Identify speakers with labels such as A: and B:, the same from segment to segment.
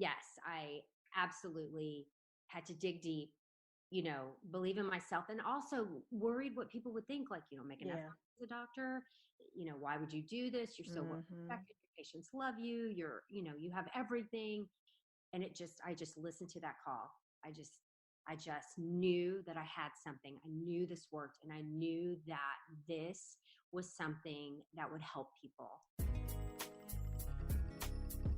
A: yes, I absolutely had to dig deep, believe in myself, and also worried what people would think, like, make enough
B: Yeah.
A: money as a doctor. Why would you do this? You're so well
B: Mm-hmm.
A: respected. Your patients love you. You have everything. And I just listened to that call. I just knew that I had something. I knew this worked, and I knew that this was something that would help people.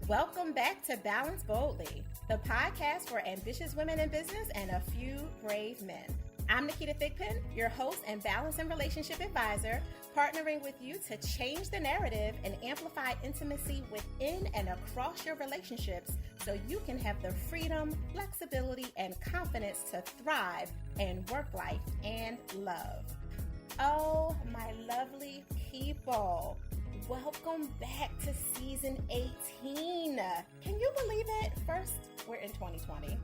B: Welcome back to Balance Boldly, the podcast for ambitious women in business and a few brave men. I'm Naketa Thigpen, your host and balance and relationship advisor, partnering with you to change the narrative and amplify intimacy within and across your relationships so you can have the freedom, flexibility, and confidence to thrive in work life and love. Oh, my lovely people. Welcome back to season 18. Can you believe it? First, we're in 2020.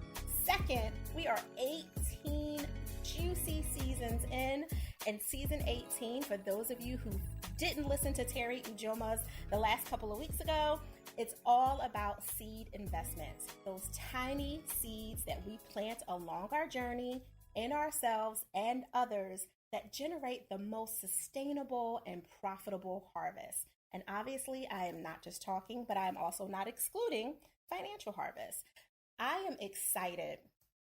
B: Second, we are 18 juicy seasons in. And season 18, for those of you who didn't listen to Terry Ujoma's the last couple of weeks ago, it's all about seed investments. Those tiny seeds that we plant along our journey in ourselves and others that generate the most sustainable and profitable harvest. And obviously, I am not just talking, but I am also not excluding financial harvest. I am excited,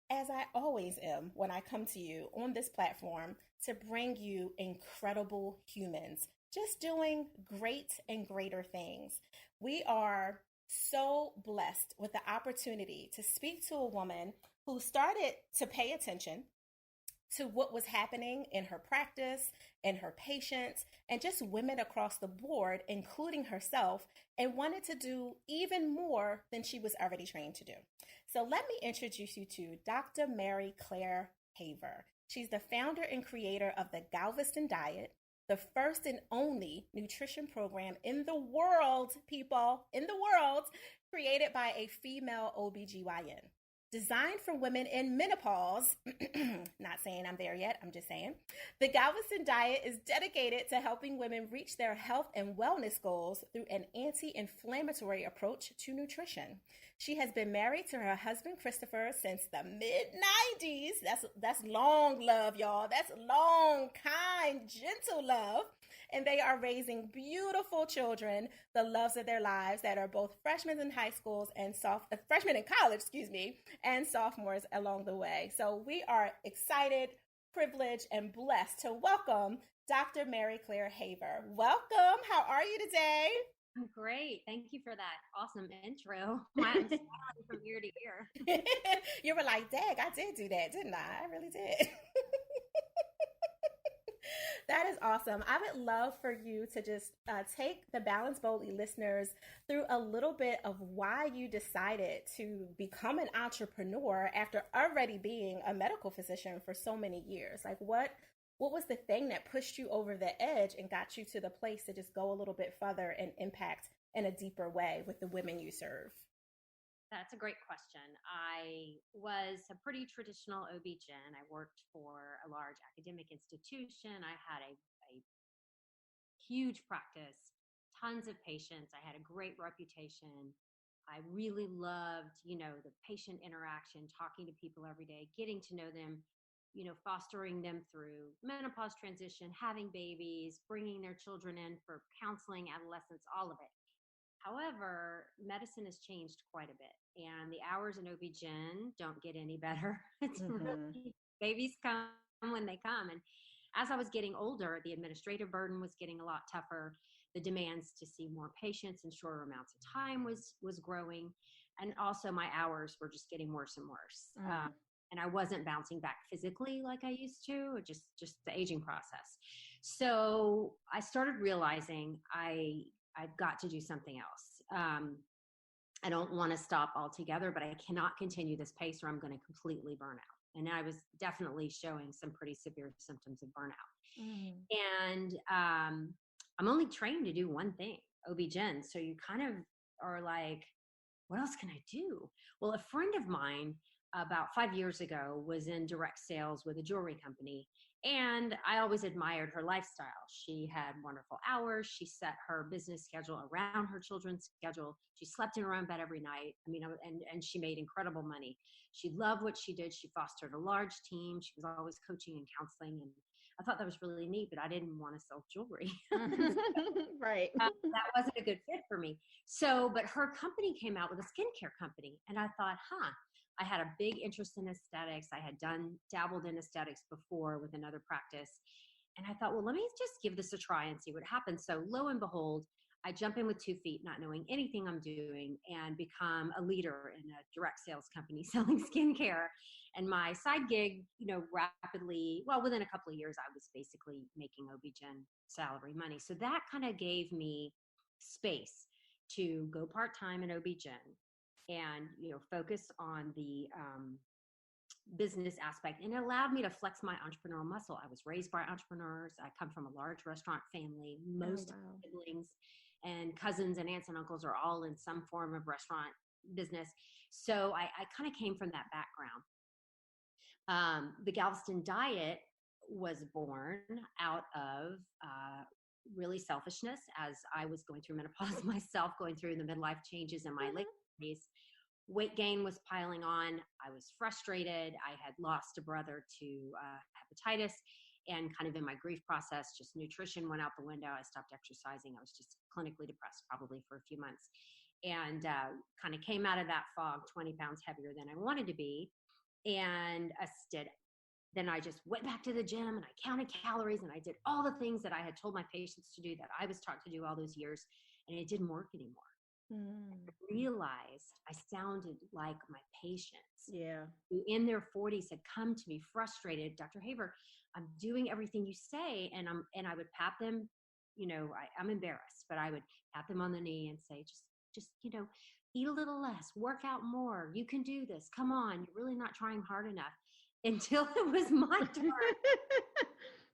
B: as I always am when I come to you on this platform, to bring you incredible humans just doing great and greater things. We are so blessed with the opportunity to speak to a woman who started to pay attention to what was happening in her practice, in her patients, and just women across the board, including herself, and wanted to do even more than she was already trained to do. So let me introduce you to Dr. Mary Claire Haver. She's the founder and creator of the Galveston Diet, the first and only nutrition program in the world, people, in the world, created by a female OBGYN. Designed for women in menopause, not saying I'm there yet, I'm just saying, the Galveston Diet is dedicated to helping women reach their health and wellness goals through an anti-inflammatory approach to nutrition. She has been married to her husband, Christopher, since the mid-90s. That's long love, y'all. That's long, kind, gentle love. And they are raising beautiful children, the loves of their lives, that are both freshmen in high schools and freshmen in college, and sophomores along the way. So we are excited, privileged, and blessed to welcome Dr. Mary Claire Haver. Welcome. How are you today?
A: I'm great. Thank you for that awesome intro. I'm smiling from ear to ear.
B: You were like, Dag, I did do that, didn't I? I really did. That is awesome. I would love for you to just take the Balance Boldly listeners through a little bit of why you decided to become an entrepreneur after already being a medical physician for so many years. Like what was the thing that pushed you over the edge and got you to the place to just go a little bit further and impact in a deeper way with the women you serve?
A: That's a great question. I was a pretty traditional OB-GYN. I worked for a large academic institution. I had a huge practice, tons of patients. I had a great reputation. I really loved, the patient interaction, talking to people every day, getting to know them, fostering them through menopause transition, having babies, bringing their children in for counseling, adolescence, all of it. However, medicine has changed quite a bit, and the hours in OB-GYN don't get any better. It's
B: Mm-hmm.
A: really, babies come when they come. And as I was getting older, the administrative burden was getting a lot tougher. The demands to see more patients in shorter amounts of time was growing. And also my hours were just getting worse and worse.
B: Mm.
A: And I wasn't bouncing back physically like I used to, just the aging process. So I started realizing I've got to do something else. I don't want to stop altogether, but I cannot continue this pace or I'm going to completely burn out. And I was definitely showing some pretty severe symptoms of burnout.
B: Mm.
A: And I'm only trained to do one thing, OB-GYN. So you kind of are like, what else can I do? Well, a friend of mine about 5 years ago, was in direct sales with a jewelry company. And I always admired her lifestyle. She had wonderful hours. She set her business schedule around her children's schedule. She slept in her own bed every night. I mean, and she made incredible money. She loved what she did. She fostered a large team. She was always coaching and counseling. And I thought that was really neat, but I didn't want to sell jewelry.
B: Right.
A: That wasn't a good fit for me. So, but her company came out with a skincare company. And I thought, I had a big interest in aesthetics. I had dabbled in aesthetics before with another practice. And I thought, well, let me just give this a try and see what happens. So lo and behold, I jump in with 2 feet, not knowing anything I'm doing, and become a leader in a direct sales company selling skincare. And my side gig, rapidly, within a couple of years, I was basically making OB-GYN salary money. So that kind of gave me space to go part-time in OB-GYN and, focus on the business aspect. And it allowed me to flex my entrepreneurial muscle. I was raised by entrepreneurs. I come from a large restaurant family. Most siblings and cousins and aunts and uncles are all in some form of restaurant business. So I kind of came from that background. The Galveston Diet was born out of really selfishness, as I was going through menopause myself, going through the midlife changes in my late 40s. Weight gain was piling on. I was frustrated. I had lost a brother to hepatitis, and kind of in my grief process, just nutrition went out the window. I stopped exercising. I was just clinically depressed probably for a few months, and kind of came out of that fog 20 pounds heavier than I wanted to be. And then I just went back to the gym and I counted calories and I did all the things that I had told my patients to do, that I was taught to do all those years, and it didn't work anymore. I realized I sounded like my patients, who in their 40s had come to me frustrated. Dr. Haver, I'm doing everything you say, and I would pat them. I'm embarrassed, but I would pat them on the knee and say, just eat a little less, work out more. You can do this. Come on, you're really not trying hard enough. Until it was my turn.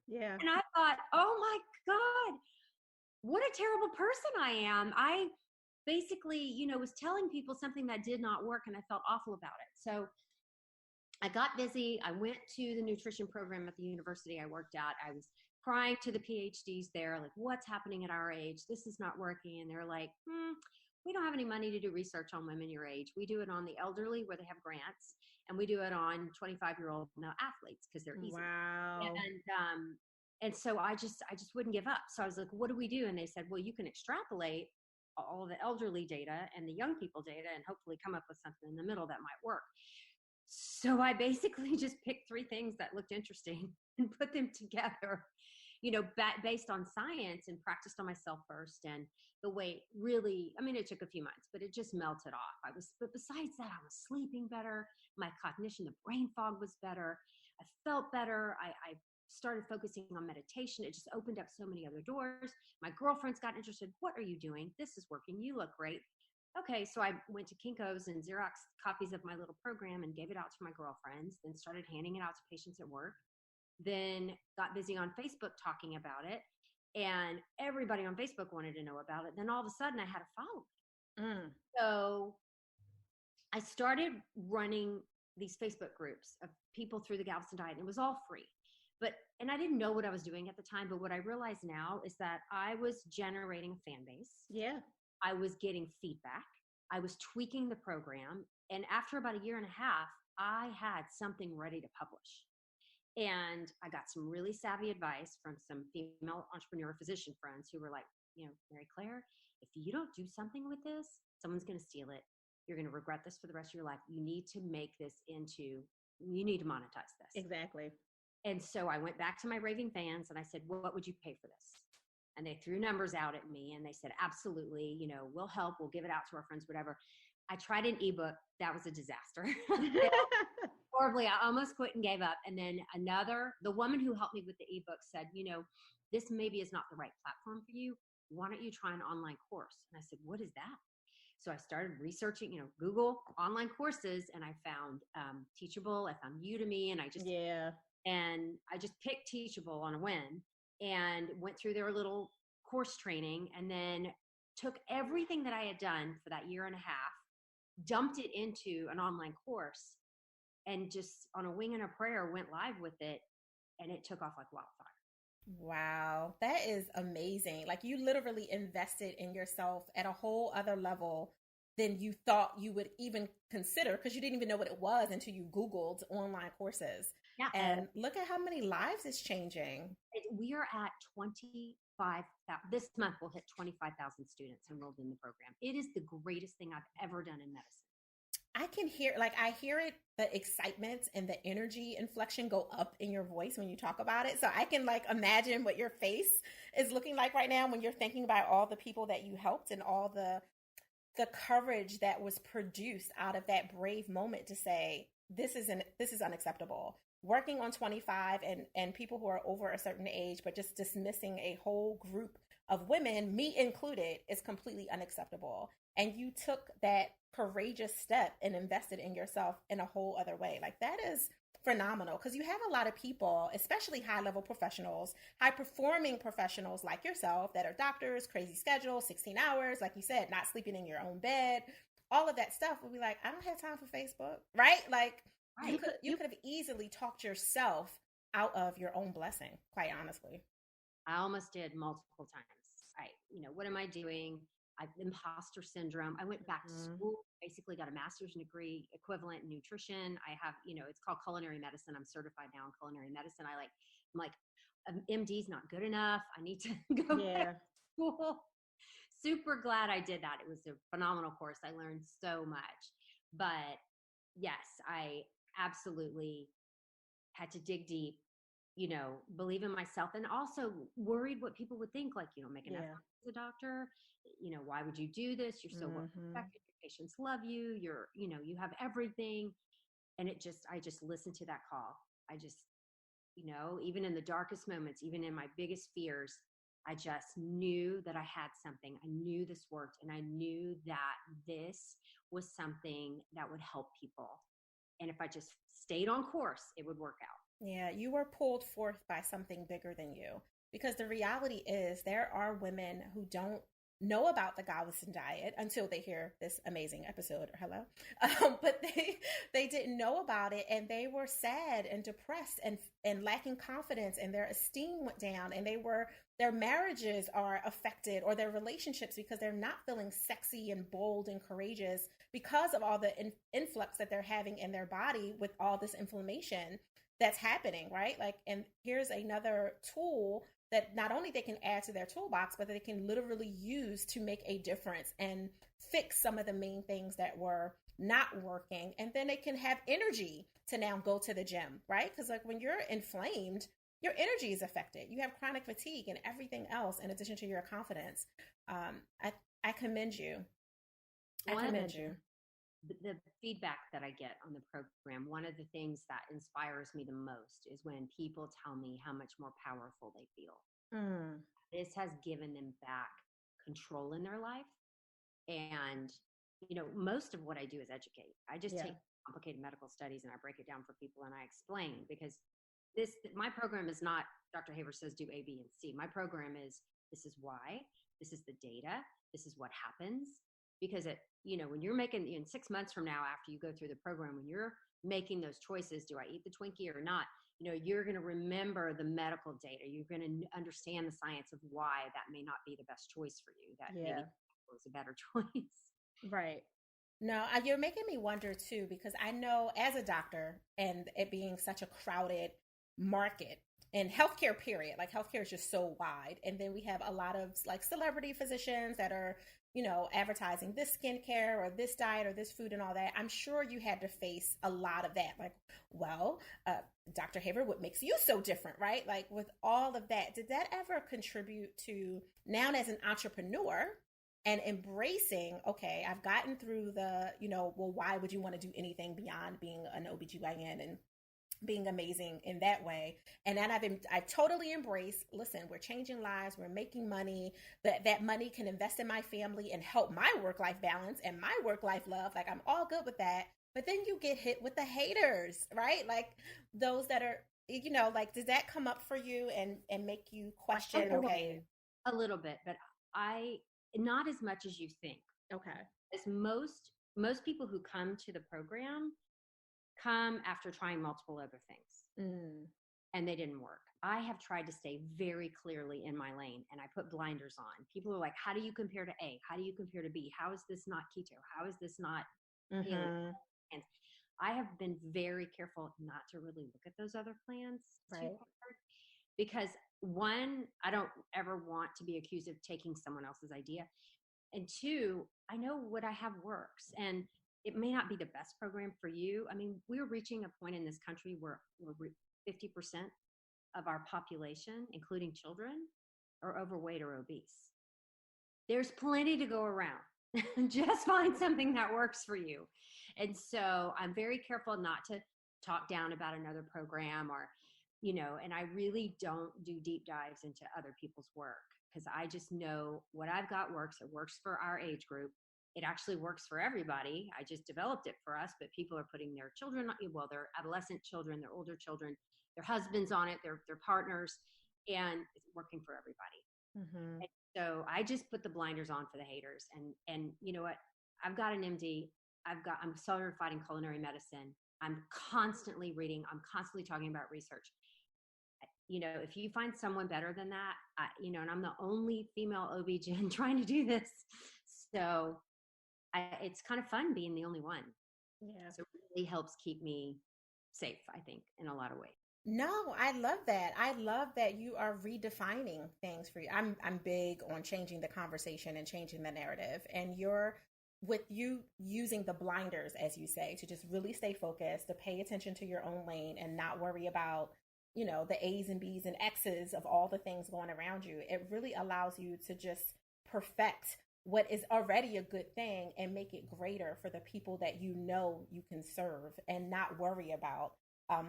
B: Yeah.
A: And I thought, oh my God, what a terrible person I am. I basically, was telling people something that did not work, and I felt awful about it. So I got busy. I went to the nutrition program at the university I worked at. I was crying to the PhDs there, like, what's happening at our age? This is not working. And they're like, we don't have any money to do research on women your age. We do it on the elderly where they have grants, and we do it on 25-year-old male athletes because they're easy.
B: Wow.
A: And so I just wouldn't give up. So I was like, what do we do? And they said, well, you can extrapolate all the elderly data and the young people data and hopefully come up with something in the middle that might work. So I basically just picked 3 things that looked interesting and put them together, based on science, and practiced on myself first. And the weight really, it took a few months, but it just melted off. But besides that, I was sleeping better. My cognition, the brain fog was better. I felt better. I started focusing on meditation. It just opened up so many other doors. My girlfriends got interested. What are you doing? This is working. You look great. Okay, so I went to Kinko's and Xerox copies of my little program and gave it out to my girlfriends, then started handing it out to patients at work, then got busy on Facebook talking about it, and everybody on Facebook wanted to know about it. Then all of a sudden I had a following. So I started running these Facebook groups of people through the Galveston Diet, and it was all free. And I didn't know what I was doing at the time, but what I realize now is that I was generating a fan base. Yeah. I was getting feedback. I was tweaking the program. And after about 1.5 years, I had something ready to publish. And I got some really savvy advice from some female entrepreneur physician friends who were like, Mary Claire, if you don't do something with this, someone's going to steal it. You're going to regret this for the rest of your life. You need to monetize this. Exactly. And so I went back to my raving fans and I said, what would you pay for this? And they threw numbers out at me and they said, absolutely, we'll help. We'll give it out to our friends, whatever. I tried an ebook. That was a disaster. Horribly. I almost quit and gave up. And then the woman who helped me with the ebook said, this maybe is not the right platform for you. Why don't you try an online course? And I said, what is that? So I started researching, Google online courses, and I found Teachable. I found Udemy, and I just picked Teachable on a whim and went through their little course training, and then took everything that I had done for that 1.5 years, dumped it into an online course, and just on a wing and a prayer went live with it, and it took off like wildfire.
B: Wow, that is amazing. Like you literally invested in yourself at a whole other level than you thought you would even consider, because you didn't even know what it was until you Googled online courses.
A: Yeah.
B: And look at how many lives it's changing.
A: We are at 25,000. This month we'll hit 25,000 students enrolled in the program. It is the greatest thing I've ever done in medicine.
B: I can hear, I hear it, the excitement and the energy inflection go up in your voice when you talk about it. So I can imagine what your face is looking like right now when you're thinking about all the people that you helped and all the courage that was produced out of that brave moment to say, this is unacceptable. Working on 25 and people who are over a certain age, but just dismissing a whole group of women, me included, is completely unacceptable. And you took that courageous step and invested in yourself in a whole other way. Like that is phenomenal, because you have a lot of people, especially high-level professionals, high-performing professionals like yourself that are doctors, crazy schedules, 16 hours, like you said, not sleeping in your own bed, all of that stuff will be like, I don't have time for Facebook, right? Like right. You could have easily talked yourself out of your own blessing, quite honestly.
A: I almost did multiple times. What am I doing? I have imposter syndrome. I went back to school, basically got a master's degree equivalent in nutrition. I have, it's called culinary medicine. I'm certified now in culinary medicine. I'm like, MD's not good enough. I need to go back to school. Super glad I did that. It was a phenomenal course. I learned so much. But yes, I absolutely had to dig deep, believe in myself, and also worried what people would think, like, make enough as a doctor. Why would you do this? You're so well respected. Your patients love you. You have everything. And I just listened to that call. I just, even in the darkest moments, even in my biggest fears, I just knew that I had something. I knew this worked, and I knew that this was something that would help people. And if I just stayed on course, it would work out.
B: Yeah, you were pulled forth by something bigger than you, because the reality is there are women who don't know about the Galveston Diet until they hear this amazing episode. Hello. But they didn't know about it, and they were sad and depressed and lacking confidence, and their esteem went down, and their marriages are affected, or their relationships, because they're not feeling sexy and bold and courageous because of all the influx that they're having in their body with all this inflammation that's happening, right? And here's another tool that not only they can add to their toolbox, but they can literally use to make a difference and fix some of the main things that were not working. And then they can have energy to now go to the gym, right? Because when you're inflamed, your energy is affected. You have chronic fatigue and everything else in addition to your confidence. I commend you.
A: The feedback that I get on the program, one of the things that inspires me the most is when people tell me how much more powerful they feel. This has given them back control in their life. And, most of what I do is educate. I just take complicated medical studies and I break it down for people and I explain, because my program is not Dr. Haver says do A, B, and C. My program is, this is why, this is the data, this is what happens. Because when you're making, in 6 months from now, after you go through the program, when you're making those choices, do I eat the Twinkie or not? You're going to remember the medical data. You're going to understand the science of why that may not be the best choice for you. That maybe was a better choice.
B: Right. No, you're making me wonder too, because I know as a doctor, and it being such a crowded market in healthcare period, healthcare is just so wide. And then we have a lot of celebrity physicians that are, advertising this skincare or this diet or this food and all that. I'm sure you had to face a lot of that. Dr. Haver, what makes you so different, right? With all of that, did that ever contribute to now as an entrepreneur and embracing, okay, I've gotten through the, why would you want to do anything beyond being an OBGYN and being amazing in that way? And then I've totally embraced, listen, we're changing lives, we're making money, that money can invest in my family and help my work-life balance and my work-life love. I'm all good with that. But then you get hit with the haters, right? Those that are, did that come up for you and make you question,
A: A little bit, but not as much as you think.
B: Okay.
A: As most people who come to the program, come after trying multiple other things. And they didn't work. I have tried to stay very clearly in my lane, and I put blinders on. People are like, how do you compare to A? How do you compare to B? How is this not keto? How is this not paleo? And I have been very careful not to really look at those other plans too hard, because one, I don't ever want to be accused of taking someone else's idea. And two, I know what I have works, and it may not be the best program for you. I mean, we're reaching a point in this country where 50% of our population, including children, are overweight or obese. There's plenty to go around. Just find something that works for you. And so I'm very careful not to talk down about another program, or, and I really don't do deep dives into other people's work, because I just know what I've got works. It works for our age group. It actually works for everybody. I just developed it for us, but people are putting their children, their adolescent children, their older children, their husbands on it, their partners, and it's working for everybody. And so I just put the blinders on for the haters. And you know what? I've got an MD. I'm certified in culinary medicine. I'm constantly reading. I'm constantly talking about research. If you find someone better than that, and I'm the only female OB-GYN trying to do this. So it's kind of fun being the only one. Yeah. So it really helps keep me safe, I think, in a lot of ways.
B: No, I love that. I love that you are redefining things for you. I'm big on changing the conversation and changing the narrative. And with you using the blinders, as you say, to just really stay focused, to pay attention to your own lane and not worry about, the A's and B's and X's of all the things going around you. It really allows you to just perfect what is already a good thing and make it greater for the people that you can serve, and not worry about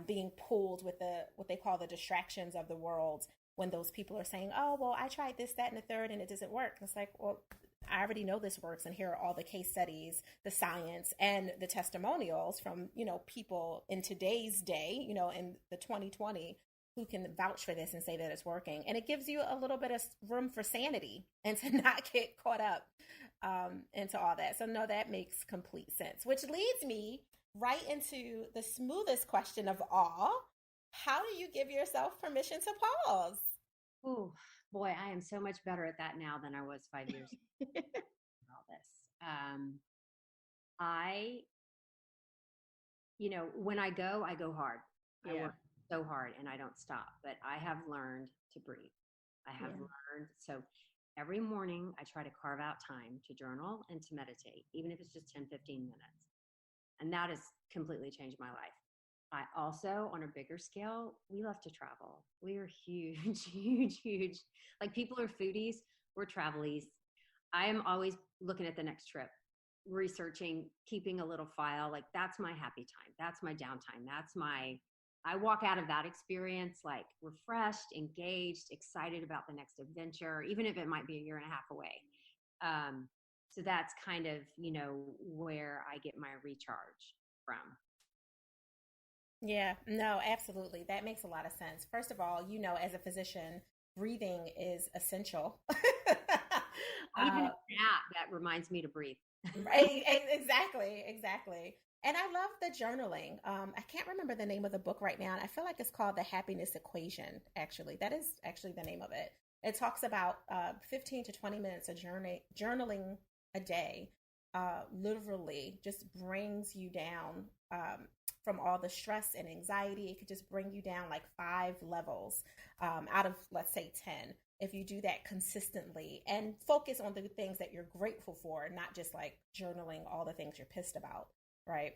B: being pulled with what they call the distractions of the world, when those people are saying, oh, well, I tried this, that, and the third, and it doesn't work. It's like, well, I already know this works. And here are all the case studies, the science, and the testimonials from, people in today's day, in the 2020, who can vouch for this and say that it's working. And it gives you a little bit of room for sanity and to not get caught up into all that. So no, that makes complete sense, which leads me right into the smoothest question of all. How do you give yourself permission to pause?
A: Oh boy, I am so much better at that now than I was 5 years ago. All this. When I go hard. I work so hard and I don't stop, but I have learned to breathe. I have learned. So every morning I try to carve out time to journal and to meditate, even if it's just 10, 15 minutes. And that has completely changed my life. I also, on a bigger scale, we love to travel. We are huge, huge, huge. Like, people are foodies. We're travelies. I am always looking at the next trip, researching, keeping a little file. Like, that's my happy time. That's my downtime. I walk out of that experience like refreshed, engaged, excited about the next adventure, even if it might be a year and a half away. So that's kind of, where I get my recharge from.
B: Yeah, no, absolutely. That makes a lot of sense. First of all, as a physician, breathing is essential.
A: Even an app that reminds me to breathe.
B: Right. Exactly. And I love the journaling. I can't remember the name of the book right now. I feel like it's called The Happiness Equation, actually. That is actually the name of it. It talks about 15 to 20 minutes of journaling a day. Literally just brings you down from all the stress and anxiety. It could just bring you down like 5 levels out of, let's say, 10. If you do that consistently and focus on the things that you're grateful for, not just like journaling all the things you're pissed about, right?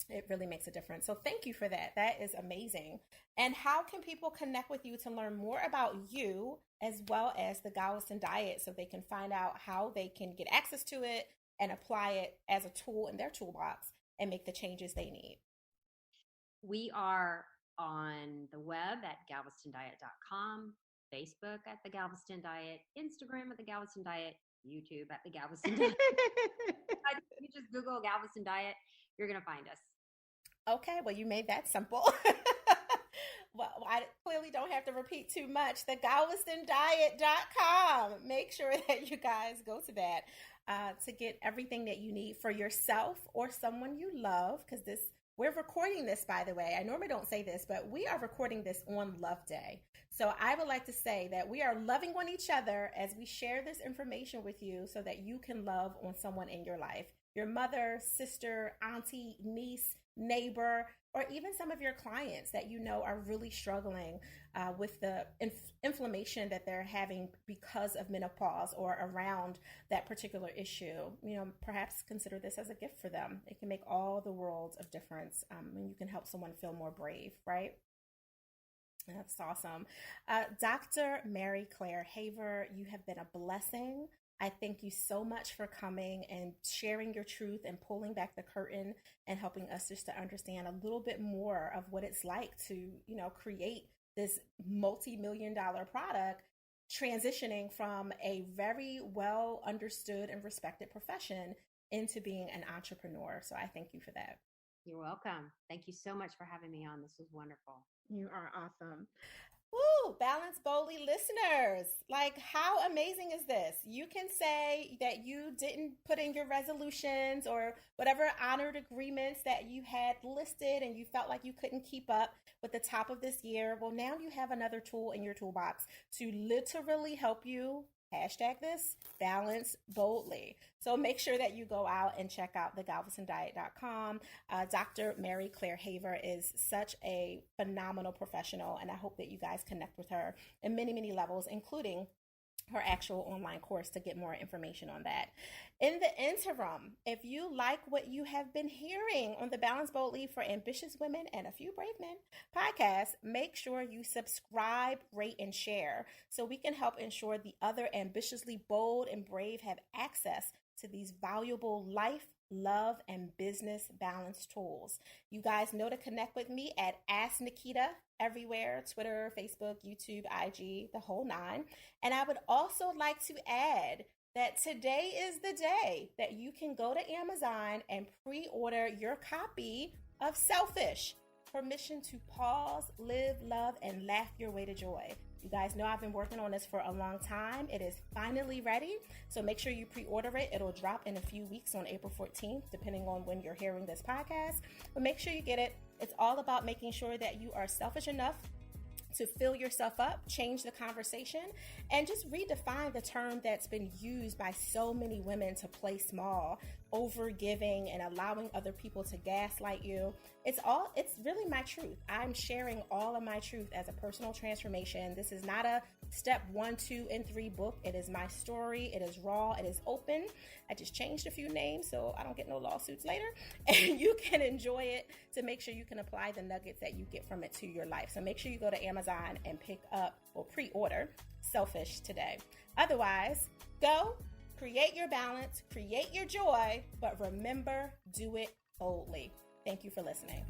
B: It really makes a difference. So thank you for that. That is amazing. And how can people connect with you to learn more about you as well as the Galveston Diet, so they can find out how they can get access to it and apply it as a tool in their toolbox and make the changes they need?
A: We are on the web at galvestondiet.com, Facebook at the Galveston Diet, Instagram at the Galveston Diet, YouTube at the Galveston Diet. You just Google Galveston Diet, you're going to find us.
B: Okay, well, you made that simple. Well, I clearly don't have to repeat too much. The GalvestonDiet.com. Make sure that you guys go to that to get everything that you need for yourself or someone you love. Because we're recording this, by the way. I normally don't say this, but we are recording this on Love Day. So I would like to say that we are loving on each other as we share this information with you so that you can love on someone in your life. Your mother, sister, auntie, niece, neighbor, or even some of your clients that you know are really struggling with the inflammation that they're having because of menopause or around that particular issue. You know, perhaps consider this as a gift for them. It can make all the world of difference when you can help someone feel more brave, right? That's awesome. Dr. Mary Claire Haver, you have been a blessing. I thank you so much for coming and sharing your truth and pulling back the curtain and helping us just to understand a little bit more of what it's like to, you know, create this multi-million-dollar product, transitioning from a very well understood and respected profession into being an entrepreneur. So I thank you for that.
A: You're welcome. Thank you so much for having me on. This was wonderful.
B: You are awesome. Woo! Balance Boldly listeners. Like, how amazing is this? You can say that you didn't put in your resolutions or whatever honored agreements that you had listed and you felt like you couldn't keep up with the top of this year. Well, now you have another tool in your toolbox to literally help you, hashtag this, balance boldly. So make sure that you go out and check out the GalvestonDiet.com. Dr. Mary Claire Haver is such a phenomenal professional, and I hope that you guys connect with her in many, many levels, including her actual online course to get more information on that. In the interim, if you like what you have been hearing on the Balance Boldly for Ambitious Women and a Few Brave Men podcast, make sure you subscribe, rate, and share so we can help ensure the other ambitiously bold and brave have access to these valuable life, love, and business balance tools. You guys know to connect with me at Ask Naketa everywhere, Twitter, Facebook, YouTube, IG, the whole nine. And I would also like to add that today is the day that you can go to Amazon and pre-order your copy of Selfish, Permission to Pause, Live, Love, and Laugh Your Way to Joy. You guys know I've been working on this for a long time. It is finally ready, so make sure you pre-order it. It'll drop in a few weeks on April 14th, depending on when you're hearing this podcast. But make sure you get it. It's all about making sure that you are selfish enough to fill yourself up, change the conversation, and just redefine the term that's been used by so many women to play small, over giving and allowing other people to gaslight you. It's really my truth. I'm sharing all of my truth as a personal transformation. This is not a step 1, 2, and 3 book. It is my story. It is raw. It is open. I just changed a few names so I don't get no lawsuits later. And you can enjoy it to make sure you can apply the nuggets that you get from it to your life. So make sure you go to Amazon and pick up or pre-order Selfish today. Otherwise, go create your balance, create your joy, but remember, do it boldly. Thank you for listening.